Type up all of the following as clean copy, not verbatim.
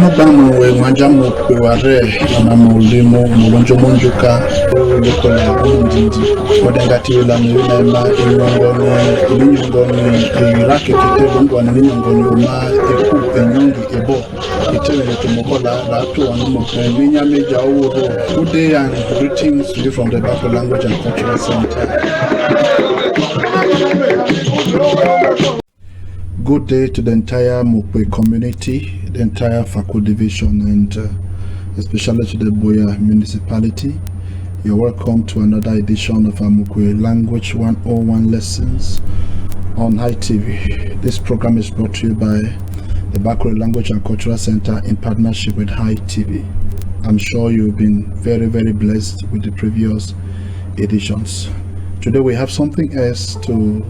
Mukbamu we mwanja Mokpe ware na mulimo mulonjo monjuka lokola umundindi odengati la mewina ema inyongoni irake kete lungwa na inyongoni uma eku enyongi ebo itele tumokola la tu wanumo minya meja oworo. Good day and greetings to you from the Bako Language and Cultural Center. Good day to the entire Mokpe community, the entire Fako division, and especially to the Boya municipality. You're welcome to another edition of our Mokpe Language 101 lessons on High TV. This program is brought to you by the Bako Language and Cultural Center in partnership with High TV. I'm sure you've been very, very blessed with the previous editions. Today we have something else to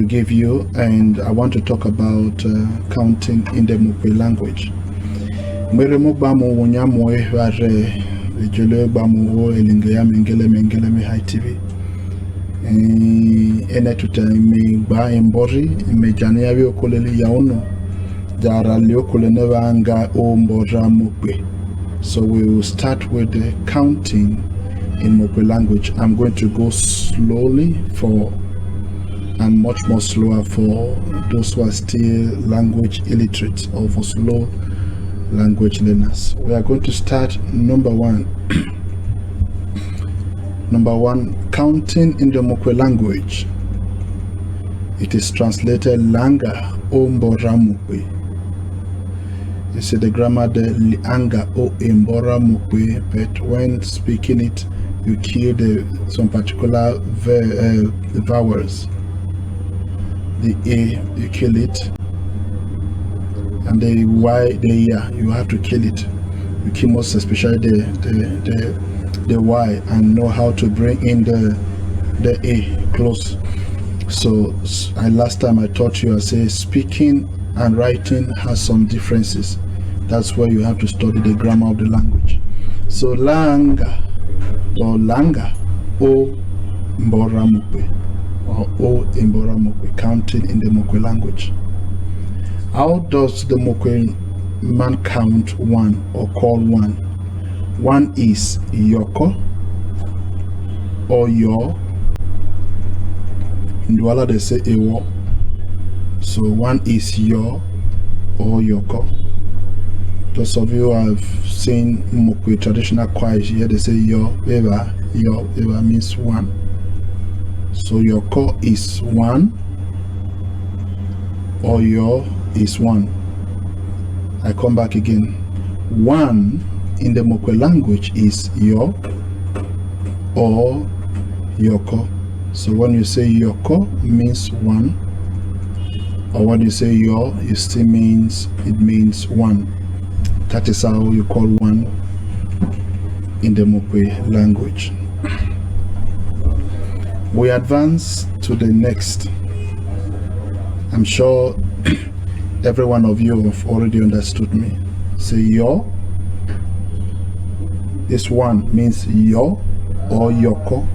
give you, and I want to talk about counting in the Mokpe language. Mere mugbamu wonyamo ehware ejele gbamu elingeya mengele me High TV. Ene tuta me gba embori me jani yawe okolele yaono jara le okolene wanga o mbora Mokpe. So we will start with the counting in Mokpe language. I'm going to go slowly and much more slower for those who are still language illiterate or for slow language learners. We are going to start number one. Number one, counting in the Mokpe language. It is translated Langa o Mbora Mokpe. You see the grammar there, Lianga o Mbora Mokpe, but when speaking it, you kill some particular vowels. The A, you kill it, and the Y, the ya, you have to kill it. You kill most especially the Y, and know how to bring in the A close. So last time I taught you, I say speaking and writing has some differences. That's where you have to study the grammar of the language. So Langa or Langa o Mbora Mokpe, or O Mbora Mokpe, counting in the Mokpe language. How does the Mokpe man count one or call one? One is Yoko or Yo. In Douala they say Ewo. So one is Yo or Yoko. Those of you who have seen Mokpe traditional choirs here, they say Yo Eva means one. So Yoko is one, or Yo is one. I come back again. One in the Mokpe language is Yo or Yoko. So when you say Yoko, it means one, or when you say Yo, it still means one. That is how you call one in the Mokpe language. We advance to the next. I'm sure every one of you have already understood me. Say Yo. This one means Yo or Yoko.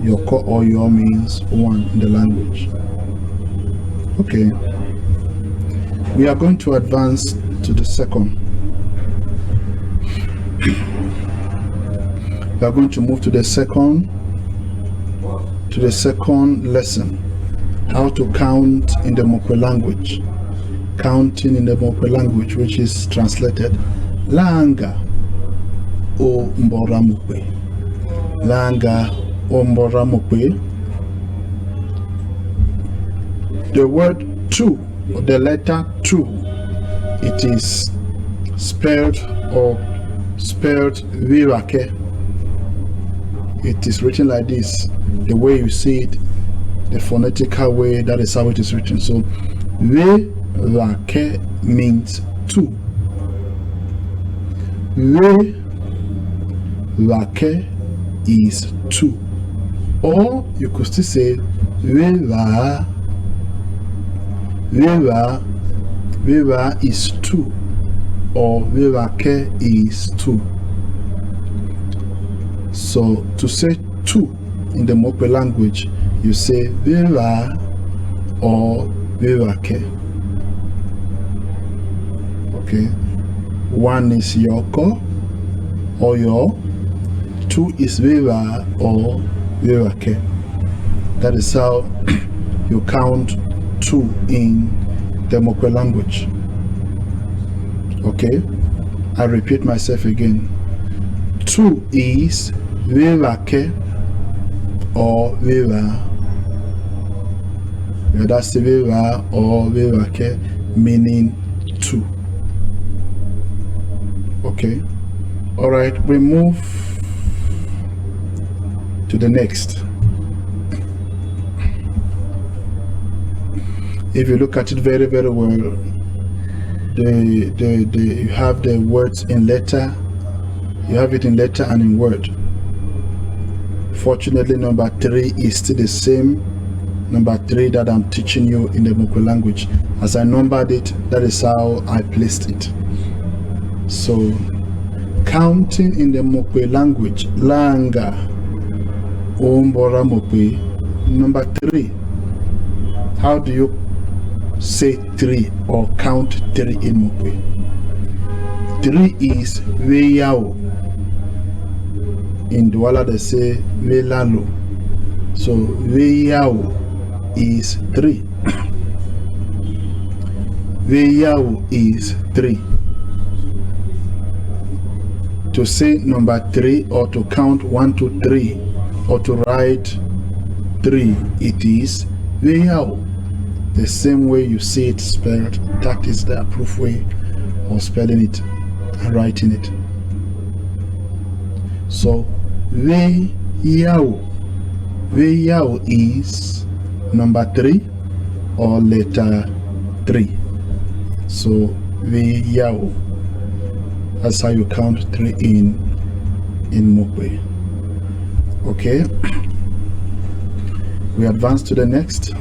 Yoko or Yo means one in the language. Okay. We are going to advance to the second. We are going to move to the second lesson. How to count in the Mokpe language. Counting in the Mokpe language, which is translated Langa o Mbora Mokpe. Langa o Mbora Mokpe. The word two, or the letter two, it is spelled Virake. It is written like this. The way you see it, the phonetical way, that is how it is written. So Virake means two. Virake is two. Or you could still say Viva is two, or Virake is two. So to say two in the Mokpe language, you say Viva or Virake. Okay. 1 is yoko or yo. 2 is wewa or wewake. That is how you count 2 in the Mokpe language. Okay. I repeat myself again. 2 is wewake or wewa. That's the wewa or wewake, meaning 2. Okay. All right. We move to the next. If you look at it very, very well, you have the words in letter. You have it in letter and in word. Fortunately, number 3 is still the same number 3 that I'm teaching you in the Mokpe language. As I numbered it, that is how I placed it. So, counting in the Mokpe language, langa, ombora Mokpe, number 3. How do you say 3 or count 3 in Mokpe? 3 is weyao. In Douala they say welalo. So weyao is 3. Weyao is 3. To say number 3 or to count 1 to 3 or to write 3, it is weyao. The same way you see it spelled, that is the approved way of spelling it and writing it. So weyao. Weyao is number 3 or letter 3. So weyao. That's how you count 3 in Mokpe. Okay. We advance to the next.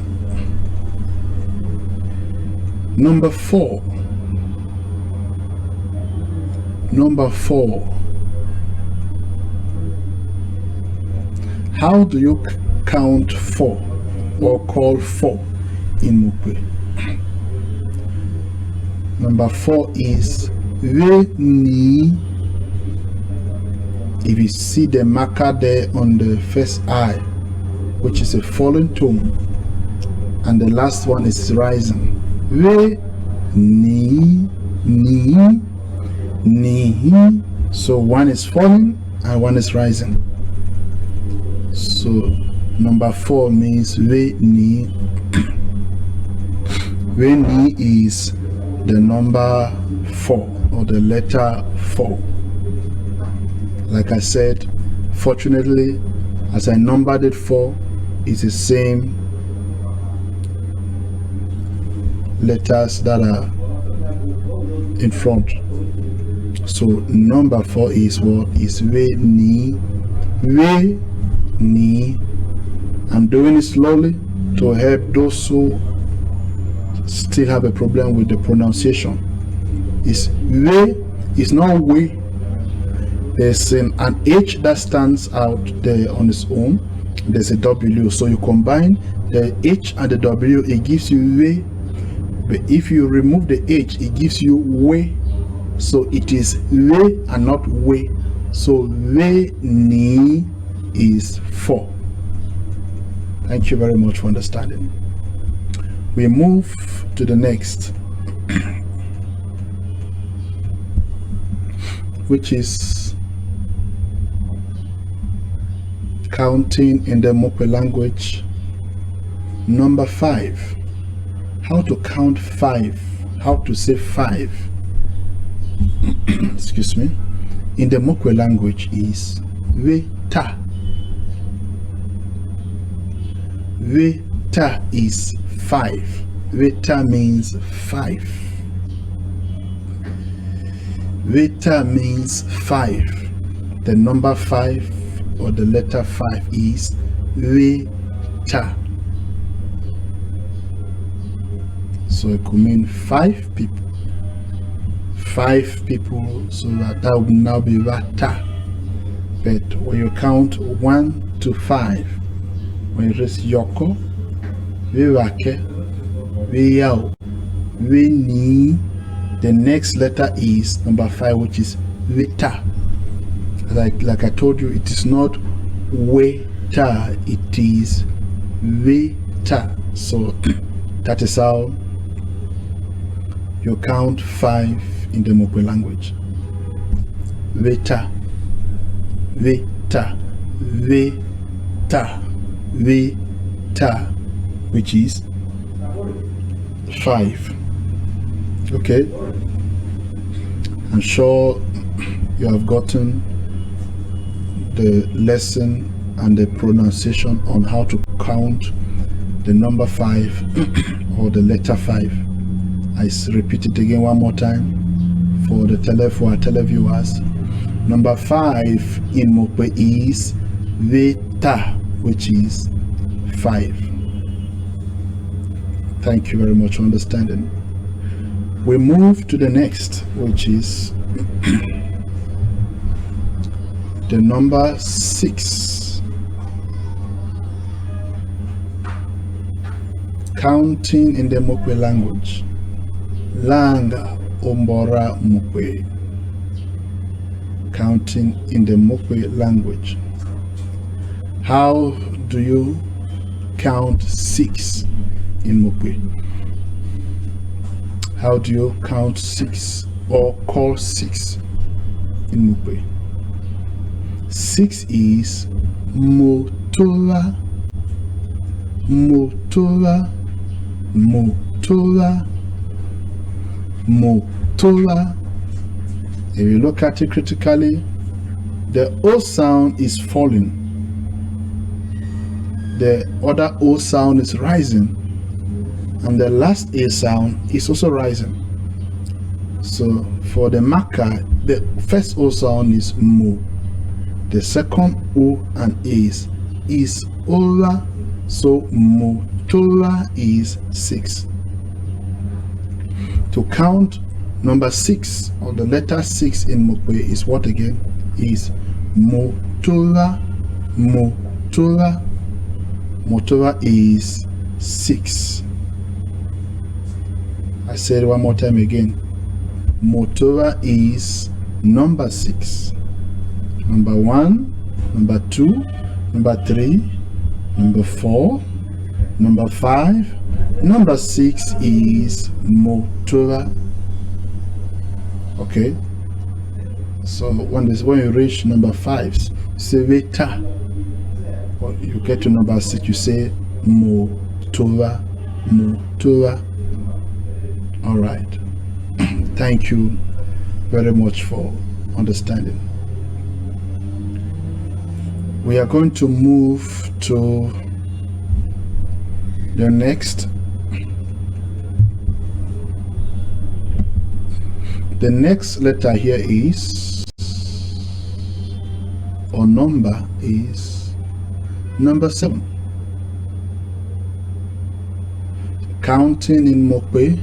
Number 4. Number 4. How do you count 4 or call 4 in Mokpe? Number 4 is we ni. If you see the marker there on the first I, which is a falling tone, and the last one is rising. We ni. So one is falling and one is rising. So number 4 means we ni. We ni is the number 4 or the letter 4. Like I said, fortunately, as I numbered it 4, it's the same letters that are in front. So number 4 is what? Is we ni. We ni. I'm doing it slowly to help those who still have a problem with the pronunciation. It's we, it's not we. There's an H that stands out there on its own. There's a W. So you combine the H and the W, it gives you we. But if you remove the H, it gives you we. So it is we and not we. So we ni is 4. Thank you very much for understanding. We move to the next, which is counting in the Mokpe language. Number 5. How to count 5. How to say 5. Excuse me. In the Mokpe language is weta. Weta is 5. Weta means 5. Weta means 5. The number 5 or the letter 5 is weta. So it could mean 5 people. 5 people, so that would now be wata. But when you count 1 to 5, when you raise yoko, we wake, we yao, we ni, The next letter is number 5, which is weta. Like I told you, it is not weta, it is weta. So that is how you count 5 in the Mokpe language. Weta, weta, weta, weta, which is 5. Okay, I'm sure you have gotten the lesson and the pronunciation on how to count the number 5 or the letter 5. I repeat it again one more time for our televiewers. Number 5 in Mokpe is weta, which is 5. Thank you very much for understanding. We move to the next, which is the number 6. Counting in the Mokpe language. Langa ombora Mokpe. Counting in the Mokpe language. How do you count 6 in Mokpe? How do you count 6 or call 6 in Mokpe? 6 is motora, motora, motora, motora. If you look at it critically, the O sound is falling. The other O sound is rising. And the last A sound is also rising. So for the marker, the first O sound is mo. The second O and A is ora. So motora is 6. To count number 6 or the letter 6 in Mokpe is what again? Is motora, motora. Motora is 6. I said one more time again. Motora is number 6. Number 1, number 2, number 3, number 4, number 5, number 6 is motora. Okay. So when you reach number 5, say weta. Or you get to number 6, you say motora, motora. All right. Thank you very much for understanding. We are going to move to the next. The next letter here is, or number is, number 7. Counting in Mokpe.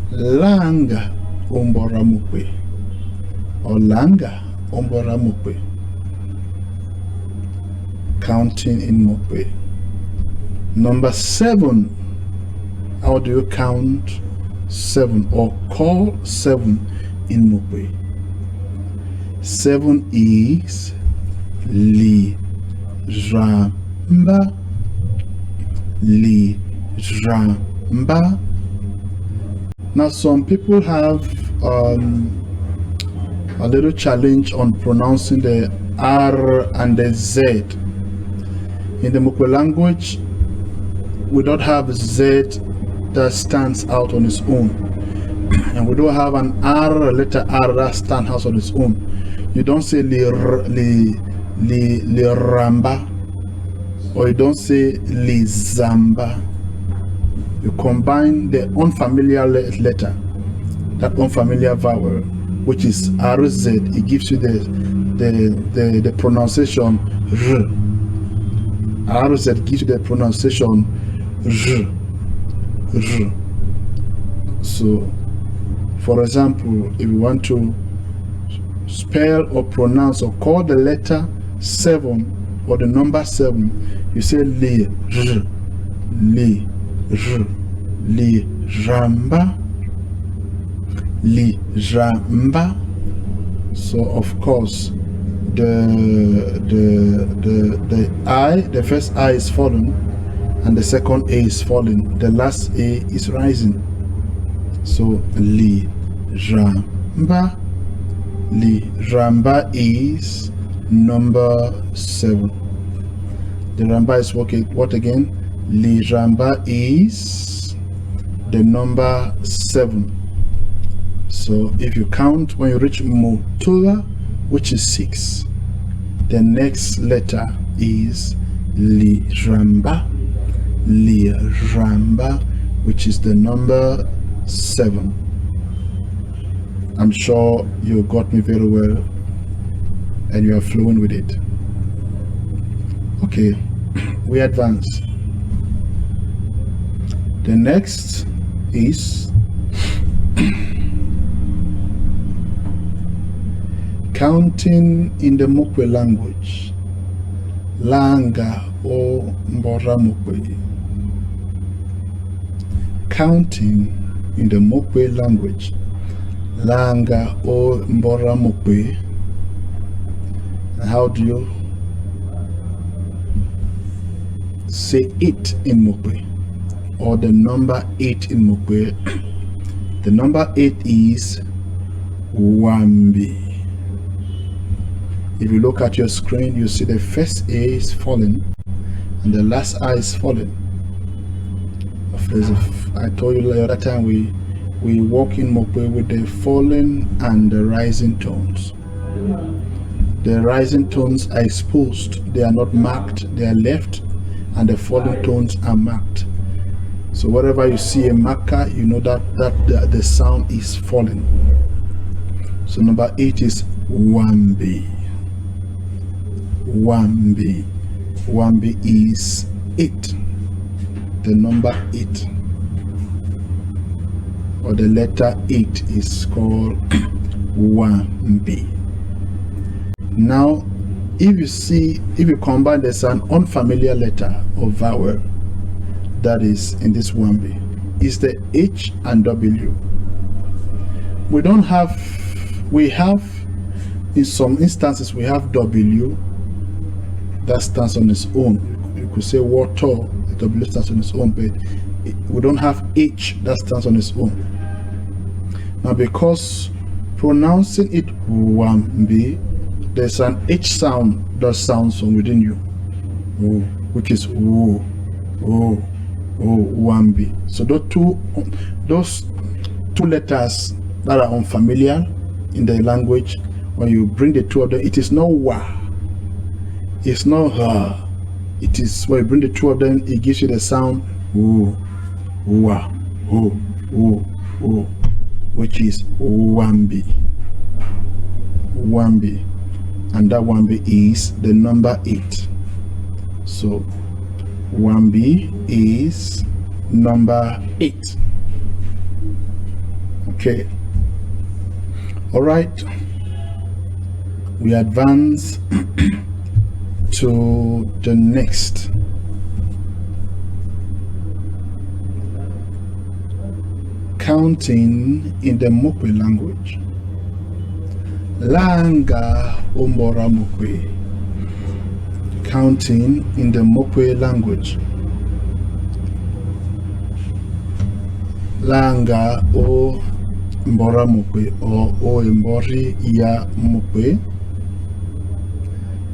Langa ombora Mokpe, or langa ombora Mokpe. Counting in Mokpe. Number 7. How do you count 7 or call 7 in Mokpe? 7 is li ramba, li ramba. Now some people have a little challenge on pronouncing the R and the Z. In the Mokpe language, we don't have Z that stands out on its own. And we don't have an R, a letter R that stands out on its own. You don't say li ramba, or you don't say li zamba. You combine the unfamiliar letter, that unfamiliar vowel, which is RZ. It gives you the pronunciation R. RZ gives you the pronunciation R. R. So, for example, if you want to spell or pronounce or call the letter 7 or the number 7, you say li r, li r, li ramba, li ramba. So of course the first I is falling and the second A is falling. The last A is rising. So li ramba. Li ramba is number 7. The ramba is what again? Li ramba is the number 7. So if you count, when you reach motola, which is 6, the next letter is li ramba, which is the number 7. I'm sure you got me very well and you are flowing with it. Okay, we advance. The next is counting in the Mokpe language. Langa o Mbora Mokpe. Counting in the Mokpe language. Langa o Mbora Mokpe. How do you say 8 in Mokpe? Or the number 8 in Mokpe? The number 8 is Wambi. If you look at your screen, you see the first A is falling and the last I is falling. I told you the other time we walk in Mokpe with the falling and the rising tones. The rising tones are exposed, they are not marked, they are left, and the falling tones are marked. So wherever you see a marker, you know that the sound is falling. So number 8 is Wambi. Wambi. Wambi is 8. The number 8. Or the letter 8 is called Wambi. Now, if you combine, there's an unfamiliar letter or vowel that is in this Wambi. It's the H and W. We have, in some instances, we have W that stands on its own. You could say water, the W stands on its own, but we don't have H that stands on its own. Now, because pronouncing it Wambi, there's an H sound that sounds from within you, which is Wambi. So those two letters that are unfamiliar in the language, when you bring the two of them, it is not wa, it's not ha. It is when you bring the two of them, it gives you the sound wa, which is Wambi. Wambi. And that Wambi is the number 8. So Wambi is number 8. Okay. All right. We advance to the next. Counting in the Mokpe language. Langa Ombora Mokpe. Counting in the Mokpe language. Langa o Mbora Mokpe or o Mbori ya Mokpe.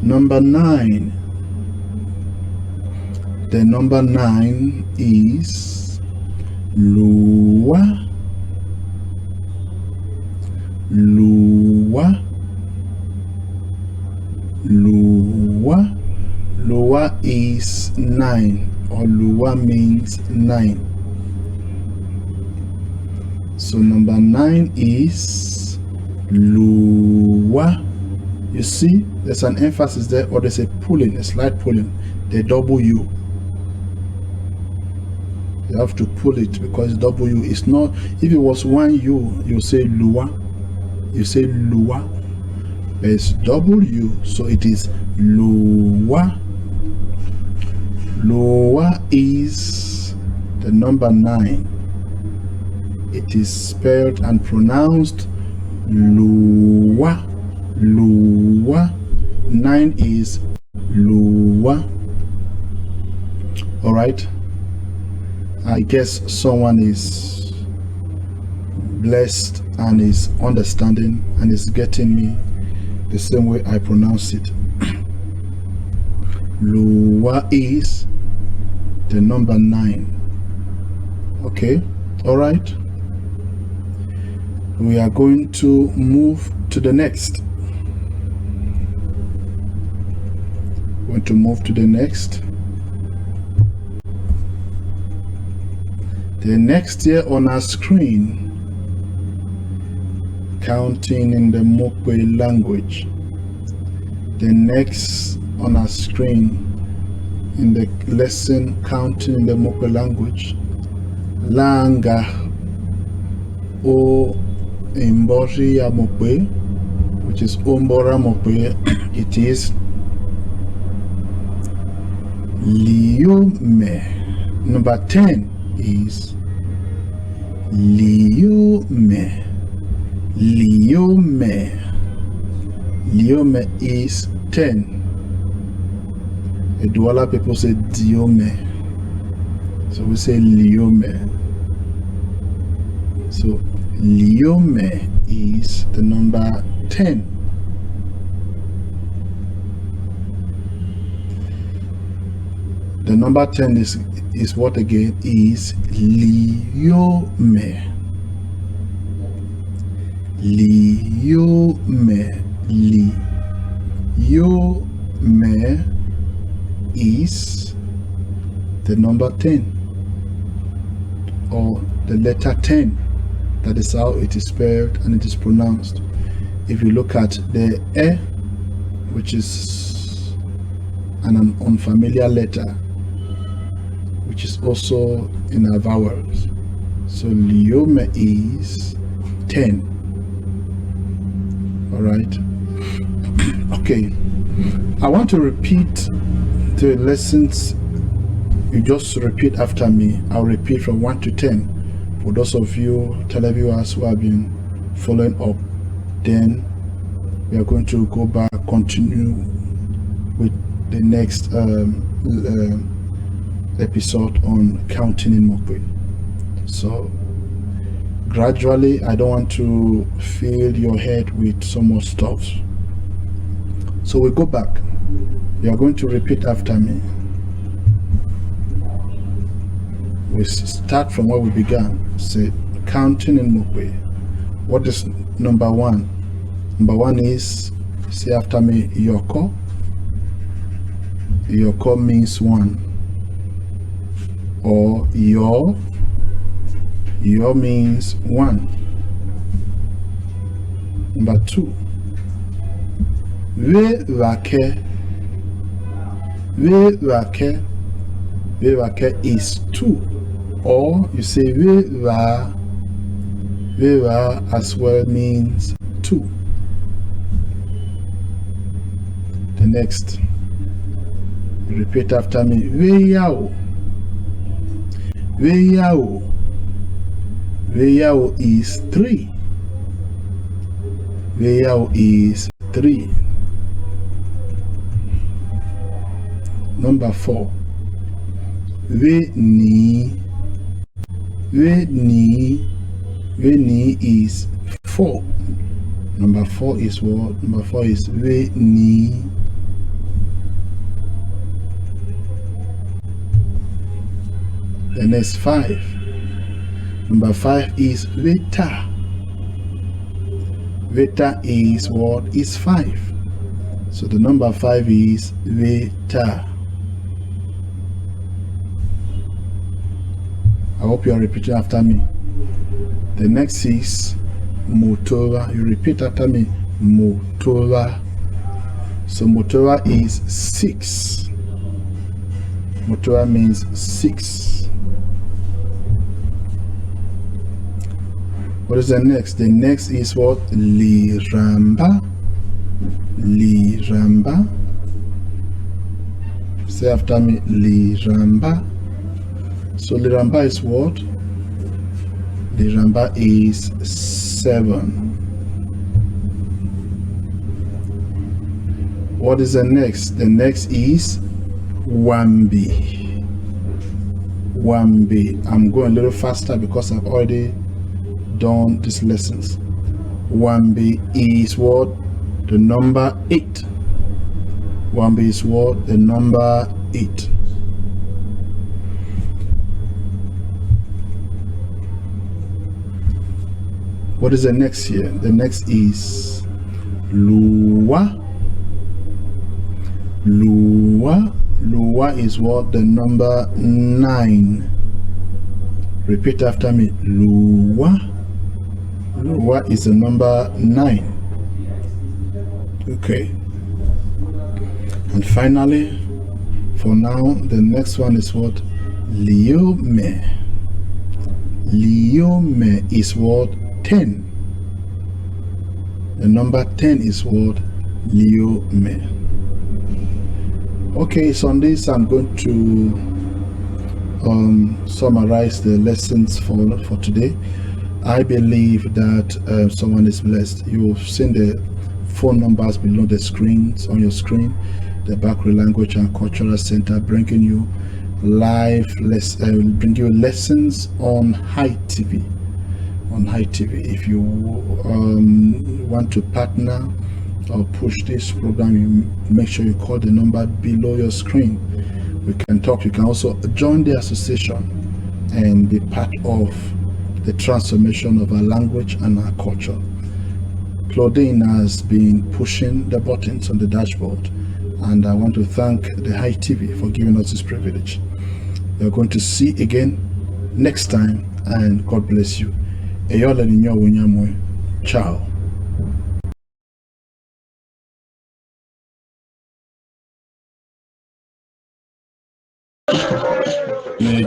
Number 9. The number 9 is Lua. Lua. Lua. Lua is 9, or Lua means 9. So number 9 is Lua. You see, there's an emphasis there, or there's a pulling, a slight pulling, the W. You have to pull it because W is not, if it was one U, you say Lua. You say Lua. It's W, so it is Lua. Lua is the number 9. it is spelled and pronounced Lua. Lua. 9 is Lua. All right. I guess someone is blessed and is understanding and is getting me the same way I pronounce it. Lua is the number 9. Okay. All right. We are going to move to the next. Going to move to the next. The next here on our screen, counting in the Mokpe language. The next on our screen in the lesson, counting in the Mokpe language, Langa o Imbori ya Mokpe, which is Ombora Mokpe. It is Liome. Number 10 is Liome. Liome. Liome is 10. The Douala people say Diome. So we say Liome. So Liome is the number 10. The number 10 is what again? Is Liome. Liome. Liome is the number 10, or the letter 10. That is how it is spelled and it is pronounced. If you look at the E, which is an unfamiliar letter, which is also in our vowels. So Liome is 10. All right. Okay. I want to repeat the lessons. You just repeat after me. I'll repeat from 1 to 10. For those of you televiewers who have been following up, then we are going to go back, continue with the next episode on counting in Mokpe. So gradually, I don't want to fill your head with so much stuff. So we go back. You are going to repeat after me. We start from where we began. Say counting in Mokpe. What is number 1? Number 1 is, say after me, Yoko. Yoko means 1. Or Yo. Yo means 1. Number 2. Vevake. Vevake. Vevake is 2. Or you say Veva. Veva as well means 2. The next. Repeat after me. Veyao. Veyao. Veyao is 3. Veyao is 3. Number 4. Veni. Veni. Veni is 4. Number 4 is what? Number 4 is Veni. The next 5. Number 5 is Veta. Veta is what? Is 5. So the number 5 is Veta. I hope you are repeating after me. The next is Motora. You repeat after me. Motora. So Motora is 6. Motora means 6. What is the next? The next is what? Liramba. Liramba. Say after me. Liramba. So Liramba is what? The number is 7. What is the next? The next is 1B. 1B. I'm going a little faster because I've already done these lessons. 1B is what? The number 8. 1B is what? The number 8. What is the next here? The next is Lua. Lua. Lua is what? The number 9. Repeat after me. Lua. Lua is the number 9. Okay. And finally, for now, the next one is what? Liome. Liome is what? 10. The number 10 is what? Liome. Okay, so on this I'm going to summarize the lessons for today. I believe that someone is blessed. You've seen the phone numbers below the screens on your screen. The Bakri Language and Cultural Center bringing you bring you lessons on High TV. On High TV. If you want to partner or push this program, you make sure you call the number below your screen. We can talk. You can also join the association and be part of the transformation of our language and our culture. Claudine has been pushing the buttons on the dashboard, and I want to thank the High TV for giving us this privilege. We are going to see again next time, and God bless you. Ciao.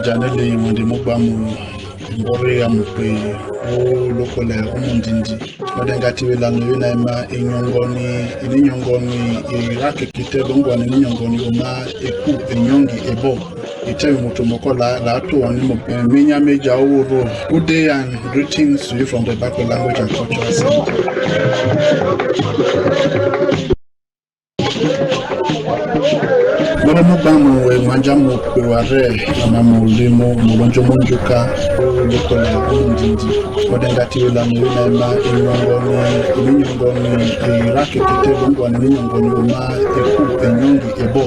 Janelle Mokpe Mokpe Mokpe o lokole umundindi wadengati welano yona ema inyongoni irakekite longwa ninyongoni oma eku enyongi ebo ite mutomoko la to oni Mokpe menya meja oworo. Good day and greetings to you from the Bakri Language and Cultural Center. Mwana bamu we manjamu kware na mulimo mulonjo munjuka lokola umundindi wadengati welano yona ema inyongoni irakekite longwa ninyongoni oma eku enyongi ebo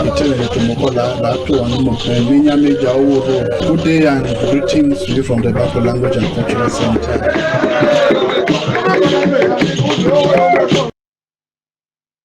ite mutomoko la to oni Mokpe menya meja oworo. Good day and greetings to you from the Bakri Language and Cultural Center.